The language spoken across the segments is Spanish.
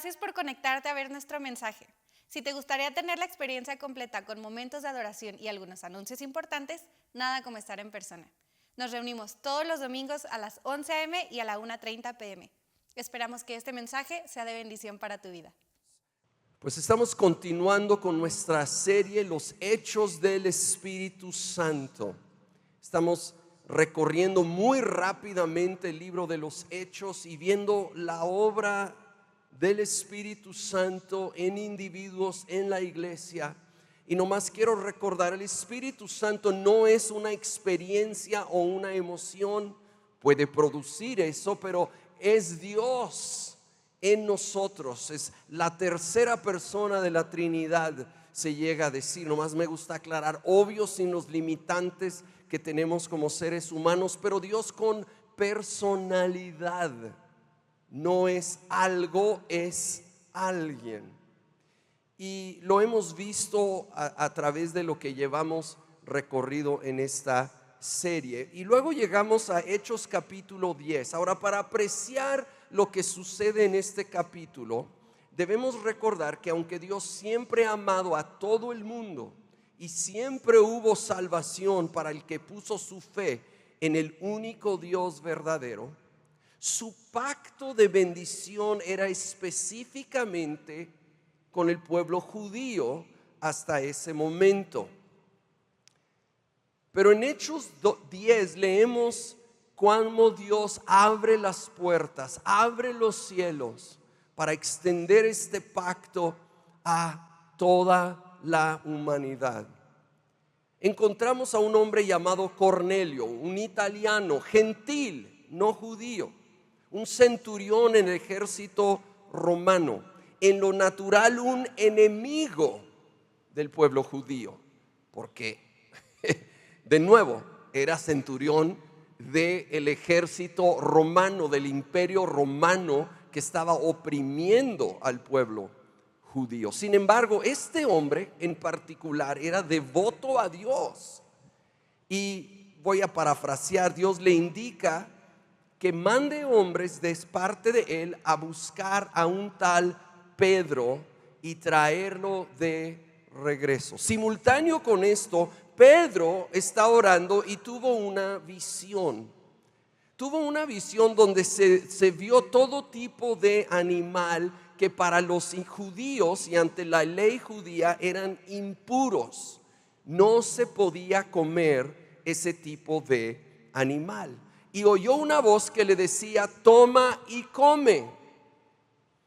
Gracias por conectarte a ver nuestro mensaje. Si te gustaría tener la experiencia completa con momentos de adoración y algunos anuncios importantes, nada como estar en persona. Nos reunimos todos los domingos a las 11 a.m. y a la 1:30 p.m. Esperamos que este mensaje sea de bendición para tu vida. Pues estamos continuando con nuestra serie Los Hechos del Espíritu Santo. Estamos recorriendo muy rápidamente el libro de los Hechos y viendo la obra del Espíritu Santo en individuos en la iglesia. Y nomás quiero recordar, el Espíritu Santo no es una experiencia o una emoción, puede producir eso, pero es Dios en nosotros, es la tercera persona de la Trinidad, se llega a decir. Nomás me gusta aclarar, obvio, sin los limitantes que tenemos como seres humanos, pero Dios con personalidad. No es algo, es alguien. Y lo hemos visto a través de lo que llevamos recorrido en esta serie. Y luego llegamos a Hechos capítulo 10. Ahora, para apreciar lo que sucede en este capítulo, debemos recordar que aunque Dios siempre ha amado a todo el mundo y siempre hubo salvación para el que puso su fe en el único Dios verdadero, su pacto de bendición era específicamente con el pueblo judío hasta ese momento. Pero en Hechos 10 leemos cómo Dios abre las puertas, abre los cielos para extender este pacto a toda la humanidad. Encontramos a un hombre llamado Cornelio, un italiano, gentil, no judío, un centurión en el ejército romano, en lo natural un enemigo del pueblo judío, porque de nuevo era centurión del ejército romano, del imperio romano que estaba oprimiendo al pueblo judío. Sin embargo, este hombre en particular era devoto a Dios, y voy a parafrasear, Dios le indica que mande hombres de parte de él a buscar a un tal Pedro y traerlo de regreso. Simultáneo con esto, Pedro está orando y tuvo una visión. Tuvo una visión donde se vio todo tipo de animal que para los judíos y ante la ley judía eran impuros. No se podía comer ese tipo de animal. Y oyó una voz que le decía: toma y come.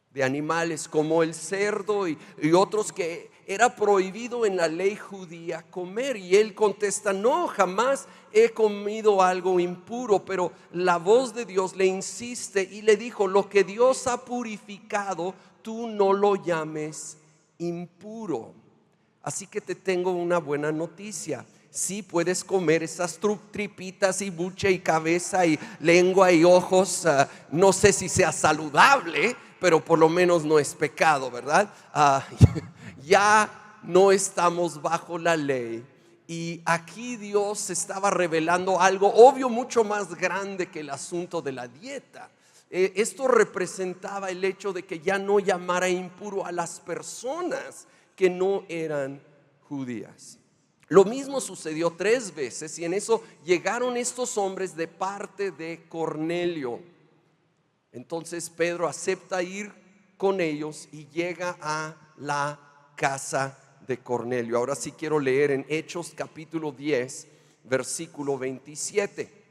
De animales como el cerdo y otros que era prohibido en la ley judía comer. Y él contesta: no, jamás he comido algo impuro. Pero la voz de Dios le insiste y le dijo: lo que Dios ha purificado, tú no lo llames impuro. Así que te tengo una buena noticia. Sí puedes comer esas tripitas y buche y cabeza y lengua y ojos. No sé si sea saludable, pero por lo menos no es pecado, ¿verdad? Ya no estamos bajo la ley. Y aquí Dios estaba revelando algo obvio, mucho más grande que el asunto de la dieta. Esto representaba el hecho de que ya no llamara impuro a las personas que no eran judías. Lo mismo sucedió 3 veces, y en eso llegaron estos hombres de parte de Cornelio. Entonces Pedro acepta ir con ellos y llega a la casa de Cornelio. Ahora sí quiero leer en Hechos capítulo 10, versículo 27.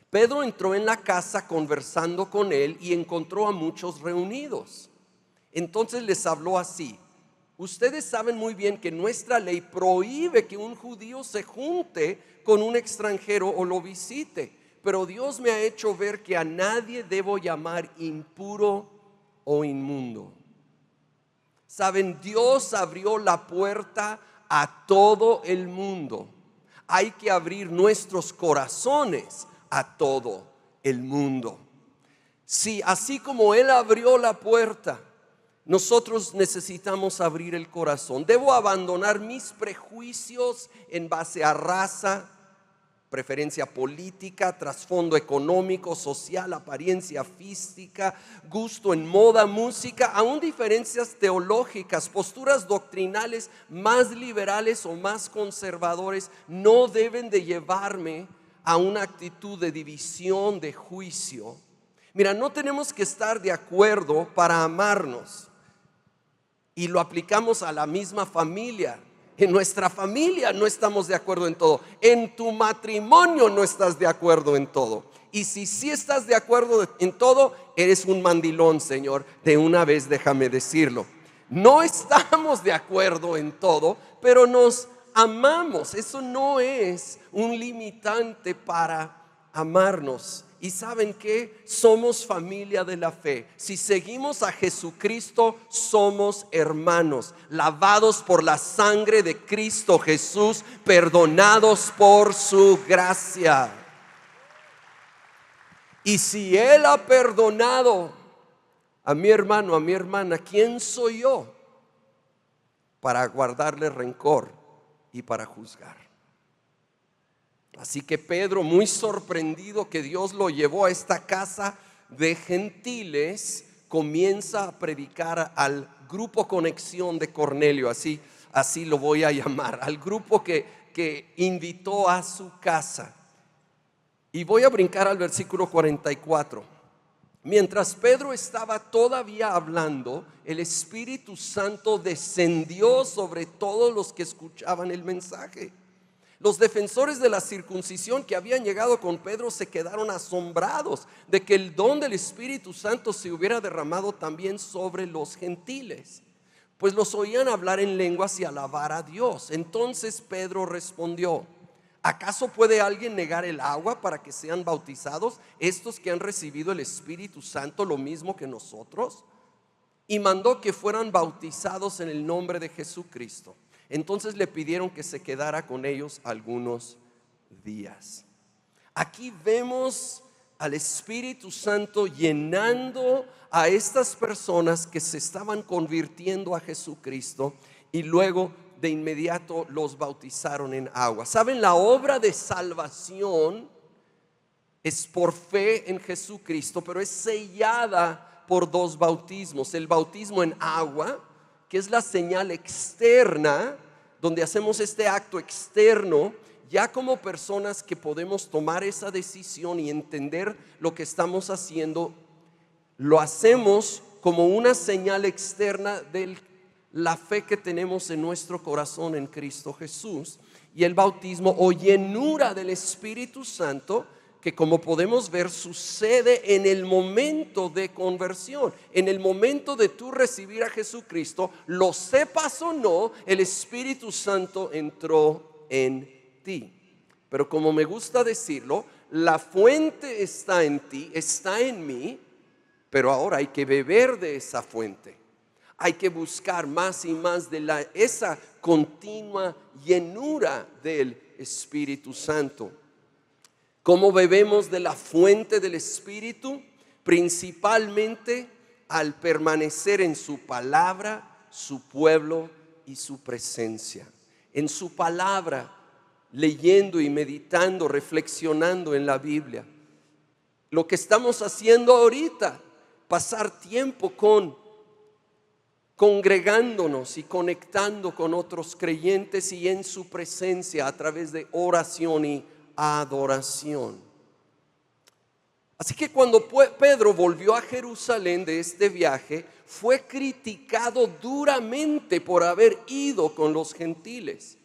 Pedro entró en la casa conversando con él y encontró a muchos reunidos. Entonces les habló así: ustedes saben muy bien que nuestra ley prohíbe que un judío se junte con un extranjero o lo visite, pero Dios me ha hecho ver que a nadie debo llamar impuro o inmundo. Saben, Dios abrió la puerta a todo el mundo. Hay que abrir nuestros corazones a todo el mundo. Sí, así como Él abrió la puerta, nosotros necesitamos abrir el corazón. Debo abandonar mis prejuicios en base a raza, preferencia política, trasfondo económico, social, apariencia física, gusto en moda, música, aún diferencias teológicas, posturas doctrinales más liberales o más conservadores, no deben de llevarme a una actitud de división, de juicio. Mira, no tenemos que estar de acuerdo para amarnos, y lo aplicamos a la misma familia. En nuestra familia no estamos de acuerdo en todo. En tu matrimonio no estás de acuerdo en todo. Y si sí estás de acuerdo en todo, eres un mandilón, Señor. De una vez déjame decirlo. No estamos de acuerdo en todo, pero nos amamos. Eso no es un limitante para amarnos. ¿Y saben qué? Somos familia de la fe. Si seguimos a Jesucristo, somos hermanos, lavados por la sangre de Cristo Jesús, perdonados por su gracia. Y si Él ha perdonado a mi hermano, a mi hermana, ¿quién soy yo para guardarle rencor y para juzgar? Así que Pedro, muy sorprendido que Dios lo llevó a esta casa de gentiles, comienza a predicar al grupo Conexión de Cornelio, así lo voy a llamar, al grupo que invitó a su casa. Y voy a brincar al versículo 44. Mientras Pedro estaba todavía hablando, el Espíritu Santo descendió sobre todos los que escuchaban el mensaje. Los defensores de la circuncisión que habían llegado con Pedro se quedaron asombrados de que el don del Espíritu Santo se hubiera derramado también sobre los gentiles, pues los oían hablar en lenguas y alabar a Dios. Entonces Pedro respondió: ¿acaso puede alguien negar el agua para que sean bautizados estos que han recibido el Espíritu Santo lo mismo que nosotros? Y mandó que fueran bautizados en el nombre de Jesucristo. Entonces le pidieron que se quedara con ellos algunos días. Aquí vemos al Espíritu Santo llenando a estas personas que se estaban convirtiendo a Jesucristo, y luego de inmediato los bautizaron en agua. ¿Saben? La obra de salvación es por fe en Jesucristo, pero es sellada por dos bautismos. El bautismo en agua, que es la señal externa, donde hacemos este acto externo, ya como personas que podemos tomar esa decisión y entender lo que estamos haciendo. Lo hacemos como una señal externa de la fe que tenemos en nuestro corazón en Cristo Jesús. Y el bautismo o llenura del Espíritu Santo, que como podemos ver sucede en el momento de conversión, en el momento de tú recibir a Jesucristo, lo sepas o no, el Espíritu Santo entró en ti. Pero como me gusta decirlo, la fuente está en ti, está en mí, pero ahora hay que beber de esa fuente. Hay que buscar más y más de esa continua llenura del Espíritu Santo. ¿Cómo bebemos de la fuente del Espíritu? Principalmente al permanecer en su palabra, su pueblo y su presencia. En su palabra, leyendo y meditando, reflexionando en la Biblia. Lo que estamos haciendo ahorita, pasar tiempo congregándonos y conectando con otros creyentes y en su presencia a través de oración y adoración. Así que cuando Pedro volvió a Jerusalén de este viaje, fue criticado duramente por haber ido con los gentiles.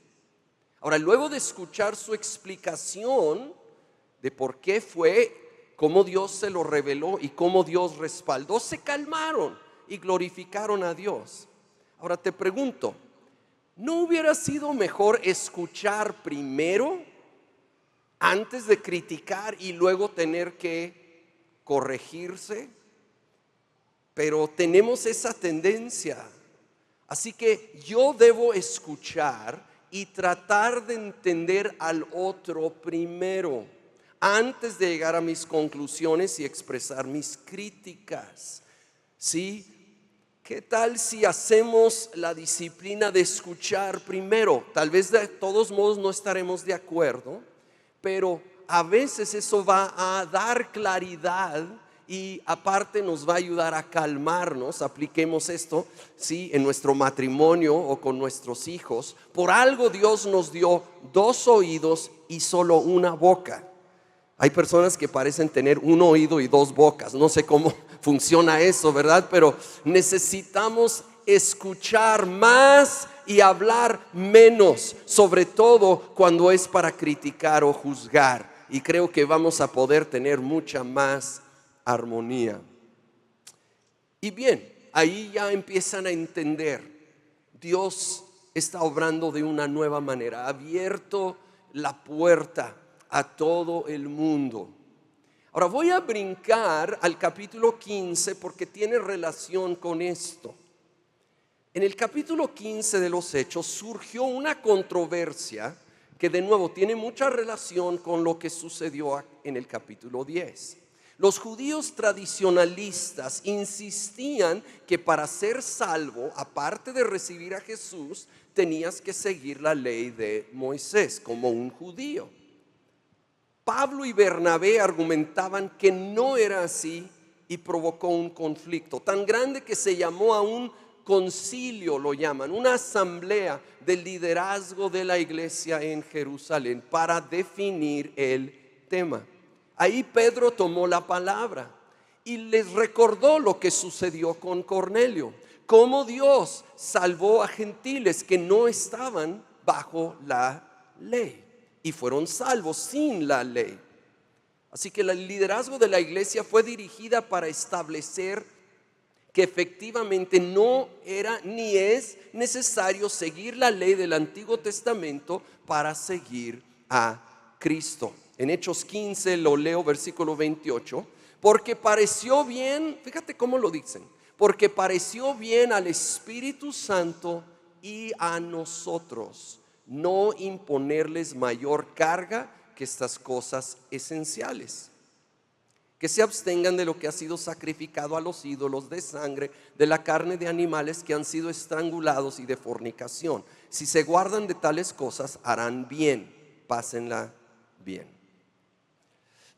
Ahora, luego de escuchar su explicación de por qué fue, cómo Dios se lo reveló y cómo Dios respaldó, se calmaron y glorificaron a Dios. Ahora te pregunto, ¿no hubiera sido mejor escuchar primero antes de criticar y luego tener que corregirse? Pero tenemos esa tendencia. Así que yo debo escuchar y tratar de entender al otro primero, antes de llegar a mis conclusiones y expresar mis críticas. ¿Sí? ¿Qué tal si hacemos la disciplina de escuchar primero? Tal vez de todos modos no estaremos de acuerdo, pero a veces eso va a dar claridad y aparte nos va a ayudar a calmarnos. Apliquemos esto, sí, en nuestro matrimonio o con nuestros hijos. Por algo Dios nos dio 2 oídos y solo una boca. Hay personas que parecen tener un oído y 2 bocas. No sé cómo funciona eso, ¿verdad? Pero necesitamos escuchar más y hablar menos, sobre todo cuando es para criticar o juzgar. Y creo que vamos a poder tener mucha más armonía. Y bien, ahí ya empiezan a entender, Dios está obrando de una nueva manera, ha abierto la puerta a todo el mundo. Ahora voy a brincar al capítulo 15 porque tiene relación con esto. En el capítulo 15 de los Hechos surgió una controversia que de nuevo tiene mucha relación con lo que sucedió en el capítulo 10. Los judíos tradicionalistas insistían que para ser salvo, aparte de recibir a Jesús, tenías que seguir la ley de Moisés como un judío. Pablo y Bernabé argumentaban que no era así y provocó un conflicto tan grande que se llamó a un concilio, lo llaman, una asamblea del liderazgo de la iglesia en Jerusalén para definir el tema. Ahí Pedro tomó la palabra y les recordó lo que sucedió con Cornelio, cómo Dios salvó a gentiles que no estaban bajo la ley y fueron salvos sin la ley. Así que el liderazgo de la iglesia fue dirigida para establecer que efectivamente no era ni es necesario seguir la ley del Antiguo Testamento para seguir a Cristo. En Hechos 15 lo leo, versículo 28, porque pareció bien, fíjate cómo lo dicen, porque pareció bien al Espíritu Santo y a nosotros no imponerles mayor carga que estas cosas esenciales. Que se abstengan de lo que ha sido sacrificado a los ídolos, de sangre, de la carne de animales que han sido estrangulados y de fornicación. Si se guardan de tales cosas, harán bien, pásenla bien.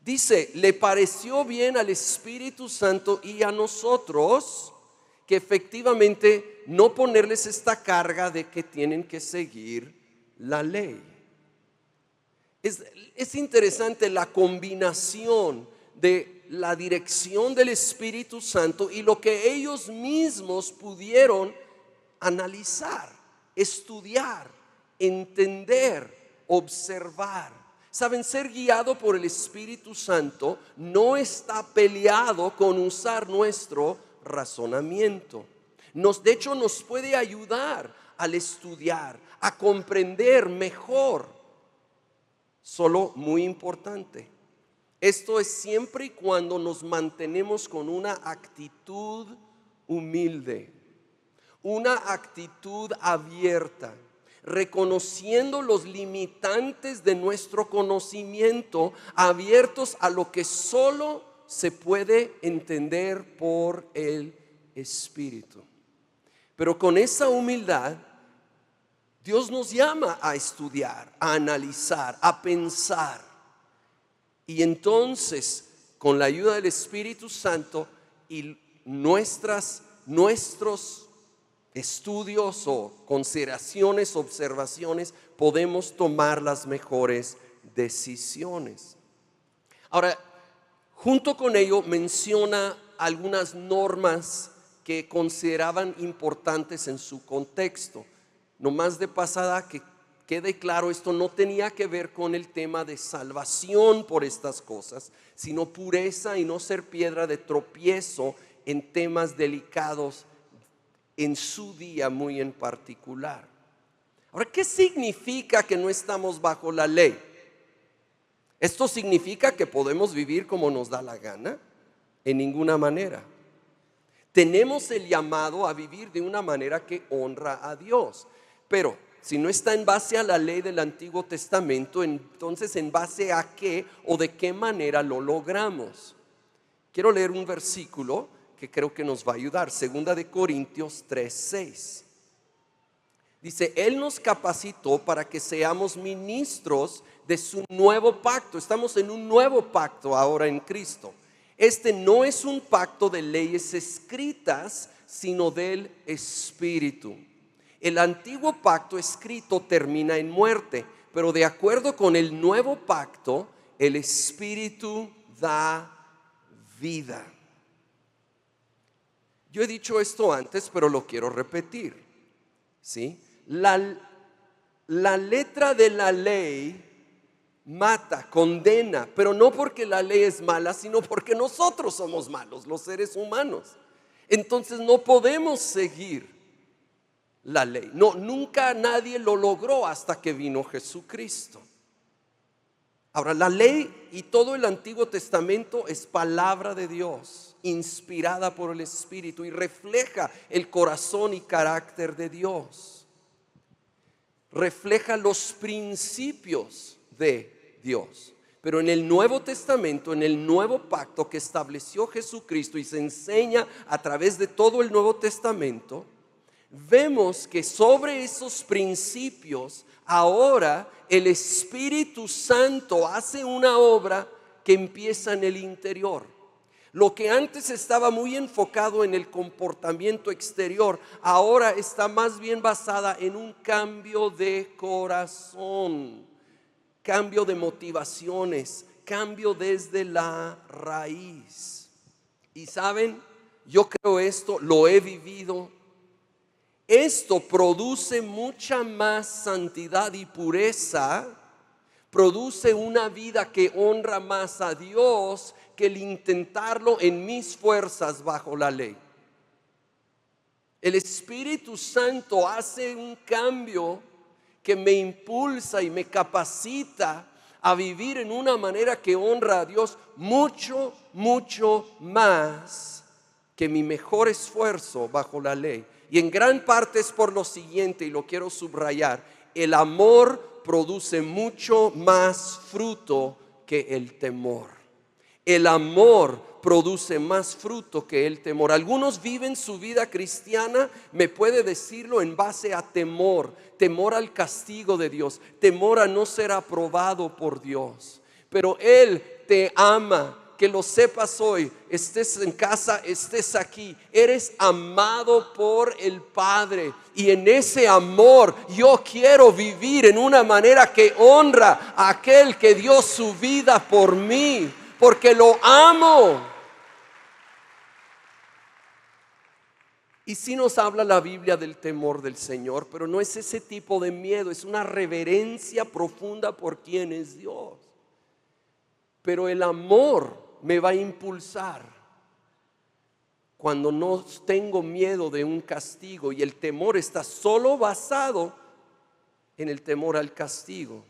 Dice, le pareció bien al Espíritu Santo y a nosotros que efectivamente no ponerles esta carga de que tienen que seguir la ley. Es interesante la combinación de la dirección del Espíritu Santo y lo que ellos mismos pudieron analizar, estudiar, entender, observar. Saben, ser guiado por el Espíritu Santo no está peleado con usar nuestro razonamiento. De hecho, nos puede ayudar al estudiar, a comprender mejor. Solo muy importante, esto es siempre y cuando nos mantenemos con una actitud humilde, una actitud abierta, reconociendo los limitantes de nuestro conocimiento, abiertos a lo que solo se puede entender por el Espíritu. Pero con esa humildad, Dios nos llama a estudiar, a analizar, a pensar. Y entonces, con la ayuda del Espíritu Santo y nuestros estudios o consideraciones, observaciones, podemos tomar las mejores decisiones. Ahora, junto con ello menciona algunas normas que consideraban importantes en su contexto. Nomás de pasada que quede claro, esto no tenía que ver con el tema de salvación por estas cosas, sino pureza y no ser piedra de tropiezo en temas delicados en su día muy en particular. Ahora, ¿qué significa que no estamos bajo la ley? ¿Esto significa que podemos vivir como nos da la gana? En ninguna manera. Tenemos el llamado a vivir de una manera que honra a Dios, pero si no está en base a la ley del Antiguo Testamento, entonces ¿en base a qué o de qué manera lo logramos? Quiero leer un versículo que creo que nos va a ayudar. 2 Corintios 3:6. Dice, Él nos capacitó para que seamos ministros de su nuevo pacto. Estamos en un nuevo pacto ahora en Cristo. Este no es un pacto de leyes escritas, sino del Espíritu. El antiguo pacto escrito termina en muerte, pero de acuerdo con el nuevo pacto, el Espíritu da vida. Yo he dicho esto antes, pero lo quiero repetir, ¿sí? La letra de la ley mata, condena, pero no porque la ley es mala, sino porque nosotros somos malos, los seres humanos. Entonces no podemos seguir la ley. No, nunca nadie lo logró hasta que vino Jesucristo. Ahora, la ley y todo el Antiguo Testamento es palabra de Dios, inspirada por el Espíritu, y refleja el corazón y carácter de Dios. Refleja los principios de Dios. Pero en el Nuevo Testamento, en el nuevo pacto que estableció Jesucristo y se enseña a través de todo el Nuevo Testamento, vemos que sobre esos principios ahora el Espíritu Santo hace una obra que empieza en el interior. Lo que antes estaba muy enfocado en el comportamiento exterior, ahora está más bien basada en un cambio de corazón, cambio de motivaciones, cambio desde la raíz. Y saben, yo creo esto, lo he vivido. Esto produce mucha más santidad y pureza, produce una vida que honra más a Dios que el intentarlo en mis fuerzas bajo la ley. El Espíritu Santo hace un cambio que me impulsa y me capacita a vivir en una manera que honra a Dios mucho, mucho más que mi mejor esfuerzo bajo la ley. Y en gran parte es por lo siguiente, y lo quiero subrayar: el amor produce mucho más fruto que el temor. El amor produce más fruto que el temor. Algunos viven su vida cristiana, me puede decirlo, en base a temor. Temor al castigo de Dios, temor a no ser aprobado por Dios. Pero Él te ama. Que lo sepas hoy, estés en casa, estés aquí, eres amado por el Padre, y en ese amor yo quiero vivir en una manera que honra a aquel que dio su vida por mí, porque lo amo. Y sí nos habla la Biblia del temor del Señor, pero no es ese tipo de miedo, es una reverencia profunda por quien es Dios. Pero el amor me va a impulsar cuando no tengo miedo de un castigo, y el temor está solo basado en el temor al castigo.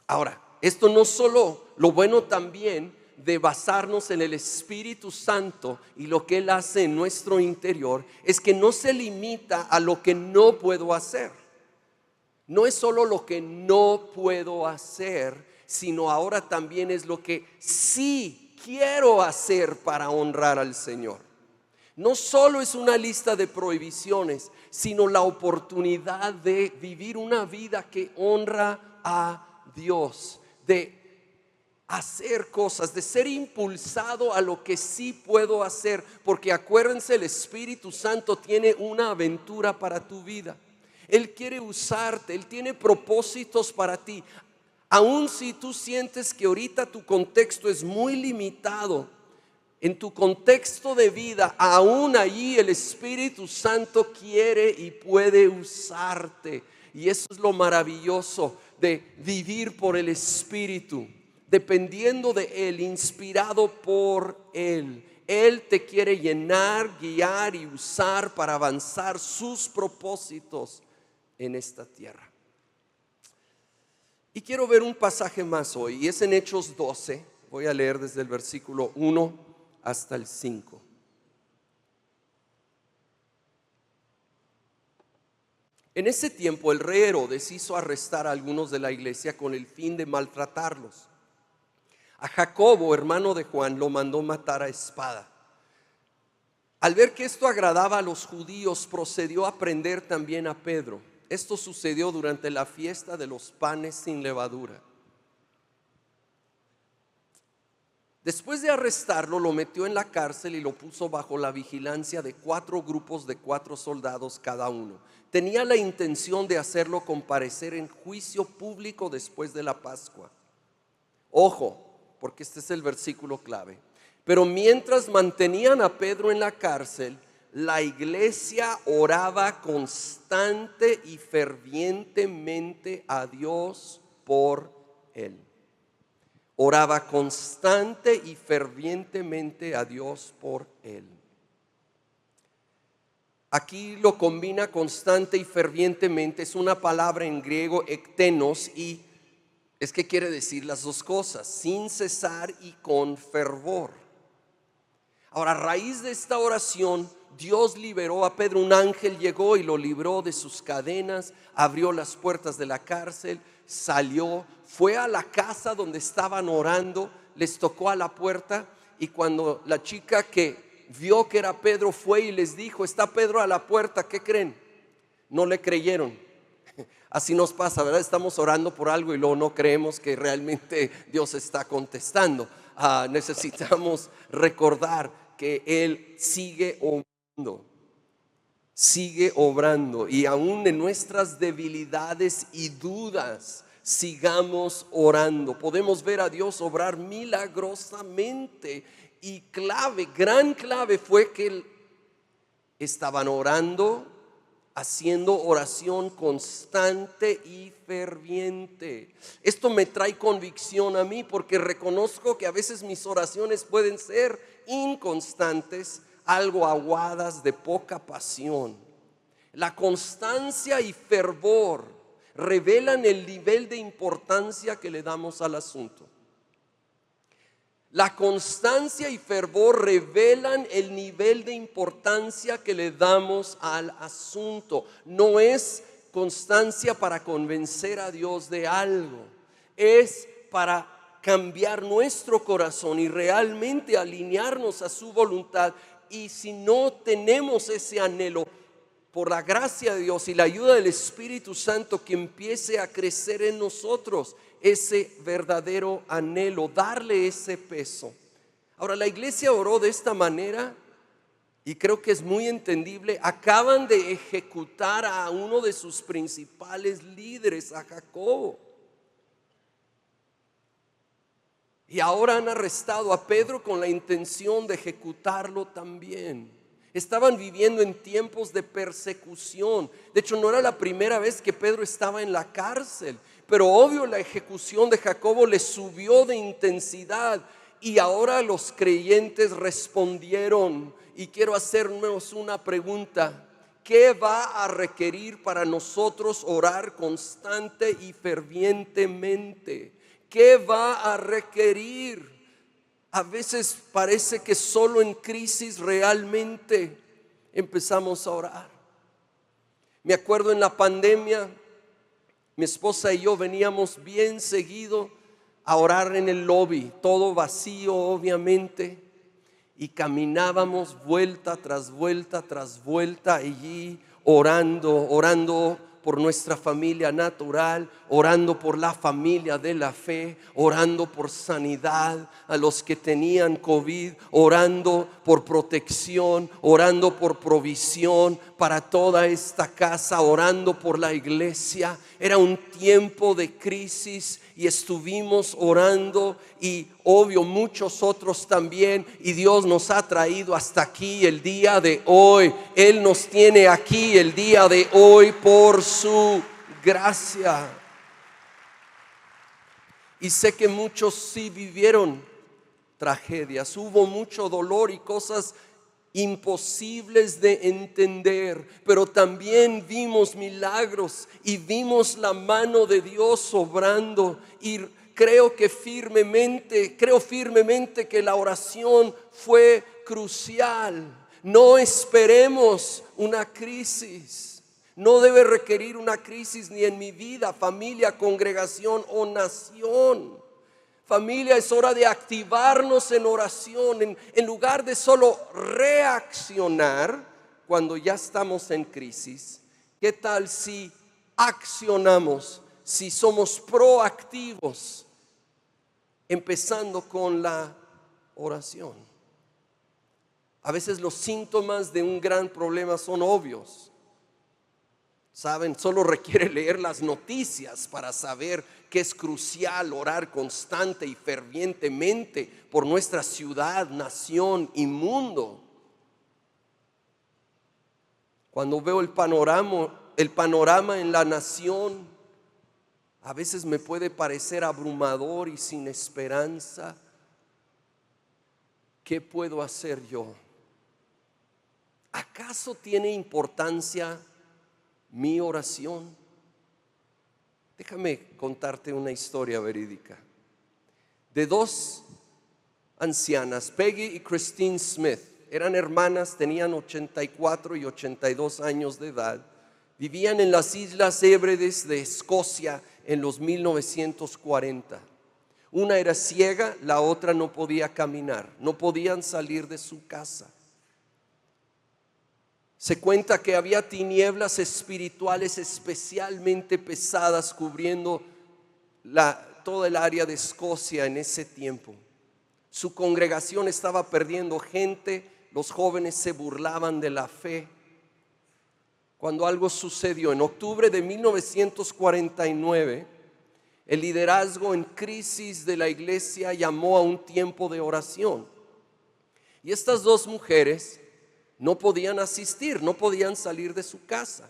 Ahora, esto no solo, lo bueno también de basarnos en el Espíritu Santo y lo que Él hace en nuestro interior, es que no se limita a lo que no puedo hacer. No es solo lo que no puedo hacer, sino ahora también es lo que sí quiero hacer para honrar al Señor. No solo es una lista de prohibiciones, sino la oportunidad de vivir una vida que honra a Dios, de hacer cosas, de ser impulsado a lo que sí puedo hacer. Porque acuérdense, el Espíritu Santo tiene una aventura para tu vida. Él quiere usarte, Él tiene propósitos para ti. Aun si tú sientes que ahorita tu contexto es muy limitado, en tu contexto de vida, aún allí el Espíritu Santo quiere y puede usarte. Y eso es lo maravilloso de vivir por el Espíritu, dependiendo de Él, inspirado por Él. Él te quiere llenar, guiar y usar para avanzar sus propósitos en esta tierra. Y quiero ver un pasaje más hoy, y es en Hechos 12. Voy a leer desde el versículo 1 hasta el 5. En ese tiempo el rey Herodes hizo arrestar a algunos de la iglesia con el fin de maltratarlos. A Jacobo, hermano de Juan, lo mandó matar a espada. Al ver que esto agradaba a los judíos, procedió a prender también a Pedro. Esto sucedió durante la fiesta de los panes sin levadura. Después de arrestarlo, lo metió en la cárcel y lo puso bajo la vigilancia de 4 grupos de 4 soldados cada uno. Tenía la intención de hacerlo comparecer en juicio público después de la Pascua. Ojo, porque este es el versículo clave. Pero mientras mantenían a Pedro en la cárcel, la iglesia oraba constante y fervientemente a Dios por él. Oraba constante y fervientemente a Dios por él. Aquí lo combina constante y fervientemente. Es una palabra en griego, ektenos, y es que quiere decir las dos cosas, sin cesar y con fervor. Ahora, a raíz de esta oración, Dios liberó a Pedro. Un ángel llegó y lo libró de sus cadenas, abrió las puertas de la cárcel, salió, fue a la casa donde estaban orando, les tocó a la puerta, y cuando la chica que vio que era Pedro fue y les dijo: está Pedro a la puerta, ¿qué creen? No le creyeron. Así nos pasa, ¿verdad? Estamos orando por algo y luego no creemos que realmente Dios está contestando. Necesitamos recordar que Él sigue obrando, y aún en nuestras debilidades y dudas, sigamos orando. Podemos ver a Dios obrar milagrosamente, y gran clave fue que estaban orando, haciendo oración constante y ferviente. Esto me trae convicción a mí, porque reconozco que a veces mis oraciones pueden ser inconstantes, algo aguadas, de poca pasión. La constancia y fervor revelan el nivel de importancia que le damos al asunto. La constancia y fervor revelan el nivel de importancia que le damos al asunto. No es constancia para convencer a Dios de algo, es para cambiar nuestro corazón y realmente alinearnos a su voluntad. Y si no tenemos ese anhelo, por la gracia de Dios y la ayuda del Espíritu Santo, que empiece a crecer en nosotros ese verdadero anhelo, darle ese peso. Ahora, la iglesia oró de esta manera y creo que es muy entendible. Acaban de ejecutar a uno de sus principales líderes, a Jacobo, y ahora han arrestado a Pedro con la intención de ejecutarlo también. Estaban viviendo en tiempos de persecución. De hecho, no era la primera vez que Pedro estaba en la cárcel, pero obvio la ejecución de Jacobo le subió de intensidad, y ahora los creyentes respondieron. Y quiero hacernos una pregunta: ¿qué va a requerir para nosotros orar constante y fervientemente? ¿Qué va a requerir? A veces parece que solo en crisis realmente empezamos a orar. Me acuerdo en la pandemia, mi esposa y yo veníamos bien seguido a orar en el lobby, todo vacío obviamente, y caminábamos vuelta tras vuelta tras vuelta allí, orando por nuestra familia natural, orando por la familia de la fe, orando por sanidad a los que tenían COVID, orando por protección, orando por provisión para toda esta casa, orando por la iglesia. Era un tiempo de crisis y estuvimos orando, y obvio muchos otros también, y Dios nos ha traído hasta aquí el día de hoy. Él nos tiene aquí el día de hoy por su gracia. Y sé que muchos sí vivieron tragedias, hubo mucho dolor y cosas imposibles de entender, pero también vimos milagros y vimos la mano de Dios obrando. Y creo firmemente que la oración fue crucial. No esperemos una crisis. No debe requerir una crisis ni en mi vida, familia, congregación o nación. Familia, es hora de activarnos en oración, en lugar de solo reaccionar cuando ya estamos en crisis. ¿Qué tal si accionamos, si somos proactivos, empezando con la oración. A veces los síntomas de un gran problema son obvios. Saben, solo requiere leer las noticias para saber que es crucial orar constante y fervientemente por nuestra ciudad, nación y mundo. Cuando veo el panorama en la nación, a veces me puede parecer abrumador y sin esperanza. ¿Qué puedo hacer yo? ¿Acaso tiene importancia mi oración? Déjame contarte una historia verídica de dos ancianas, Peggy y Christine Smith. Eran hermanas, tenían 84 y 82 años de edad. Vivían en las Islas Hébrides de Escocia en los 1940. Una era ciega, la otra no podía caminar, no podían salir de su casa. Se cuenta que había tinieblas espirituales especialmente pesadas cubriendo todo el área de Escocia en ese tiempo. Su congregación estaba perdiendo gente, los jóvenes se burlaban de la fe. Cuando algo sucedió en octubre de 1949, el liderazgo en crisis de la iglesia llamó a un tiempo de oración. Y estas dos mujeres no podían asistir, no podían salir de su casa.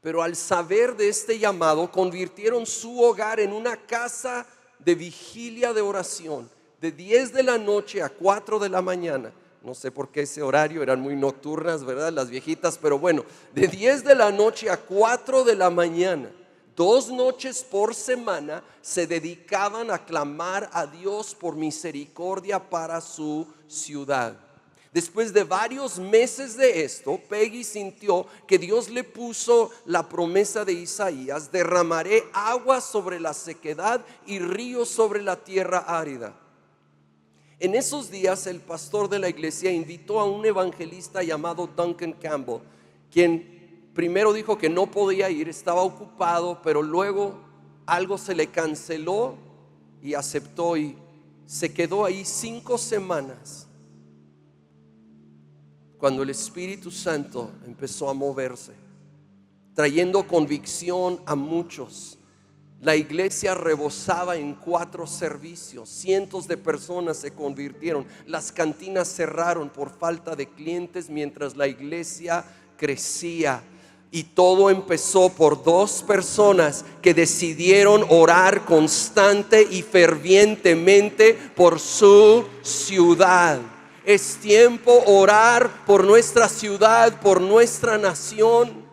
Pero al saber de este llamado, convirtieron su hogar en una casa de vigilia de oración, de 10 de la noche a 4 de la mañana. No sé por qué ese horario, eran muy nocturnas, ¿verdad? Las viejitas, pero bueno, de 10 de la noche a 4 de la mañana, 2 noches por semana, se dedicaban a clamar a Dios por misericordia para su ciudad. Después de varios meses de esto, Peggy sintió que Dios le puso la promesa de Isaías: derramaré agua sobre la sequedad y ríos sobre la tierra árida. En esos días el pastor de la iglesia invitó a un evangelista llamado Duncan Campbell, quien primero dijo que no podía ir, estaba ocupado, pero luego algo se le canceló y aceptó y se quedó ahí 5 semanas. Cuando el Espíritu Santo empezó a moverse, trayendo convicción a muchos, la iglesia rebosaba en 4 servicios, cientos de personas se convirtieron, las cantinas cerraron por falta de clientes mientras la iglesia crecía. Y todo empezó por 2 personas que decidieron orar constante y fervientemente por su ciudad. Es tiempo orar por nuestra ciudad, por nuestra nación.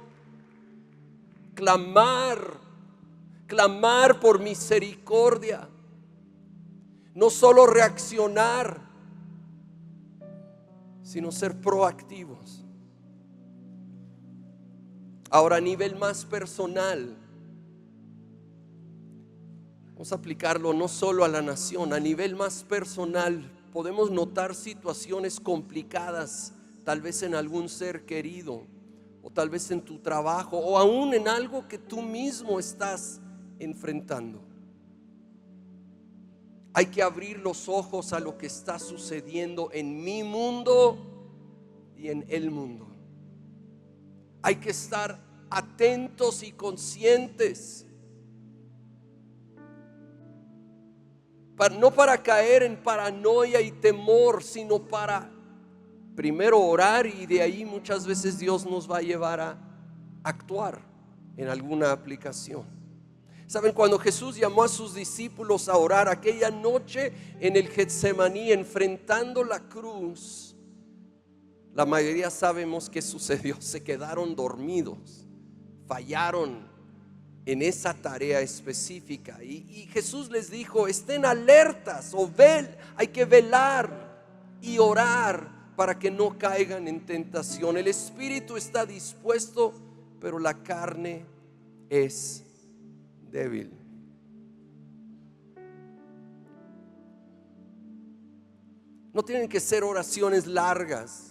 Clamar por misericordia. No solo reaccionar, sino ser proactivos. Ahora, a nivel más personal, vamos a aplicarlo no solo a la nación, a nivel más personal. Podemos notar situaciones complicadas, tal vez en algún ser querido, o tal vez en tu trabajo, o aún en algo que tú mismo estás enfrentando. Hay que abrir los ojos a lo que está sucediendo en mi mundo y en el mundo. Hay que estar atentos y conscientes, no para caer en paranoia y temor, sino para primero orar, y de ahí muchas veces Dios nos va a llevar a actuar en alguna aplicación. Saben, cuando Jesús llamó a sus discípulos a orar aquella noche en el Getsemaní, enfrentando la cruz, la mayoría sabemos qué sucedió: se quedaron dormidos, fallaron en esa tarea específica, y Jesús les dijo: estén alertas, hay que velar y orar para que no caigan en tentación. El espíritu está dispuesto, pero la carne es débil. No tienen que ser oraciones largas.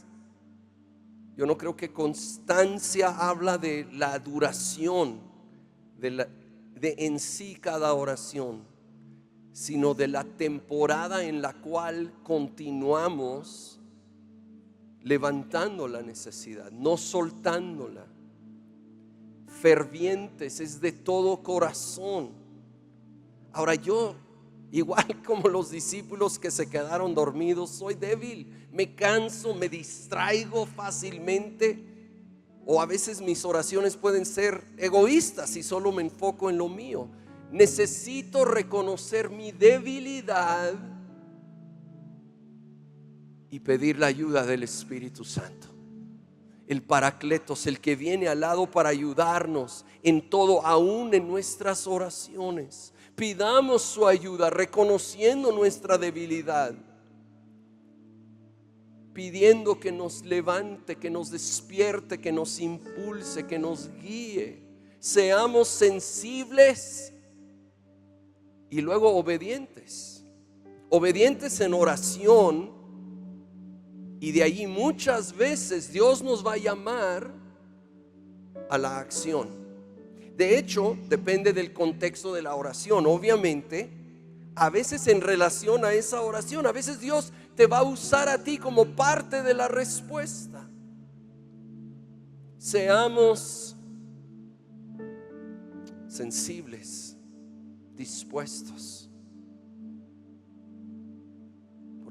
Yo no creo que constancia habla de la duración. de en sí cada oración, sino de la temporada en la cual continuamos levantando la necesidad, no soltándola. Fervientes es de todo corazón. Ahora yo, igual como los discípulos que se quedaron dormidos, soy débil, me canso, me distraigo fácilmente, o a veces mis oraciones pueden ser egoístas y solo me enfoco en lo mío. Necesito reconocer mi debilidad y pedir la ayuda del Espíritu Santo, el Paracletos, el que viene al lado para ayudarnos en todo, aún en nuestras oraciones. Pidamos su ayuda, reconociendo nuestra debilidad, pidiendo que nos levante, que nos despierte, que nos impulse, que nos guíe. Seamos sensibles y luego obedientes en oración. Y de allí muchas veces Dios nos va a llamar a la acción. De hecho, depende del contexto de la oración. Obviamente, a veces en relación a esa oración, a veces Dios te va a usar a ti como parte de la respuesta. Seamos sensibles, dispuestos,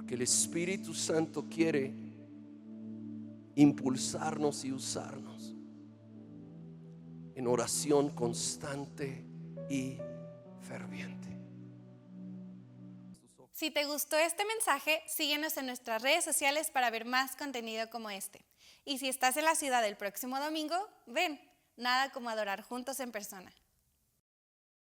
que el Espíritu Santo quiere impulsarnos y usarnos en oración constante y ferviente. Si te gustó este mensaje, síguenos en nuestras redes sociales para ver más contenido como este. Y si estás en la ciudad el próximo domingo, ven, nada como adorar juntos en persona.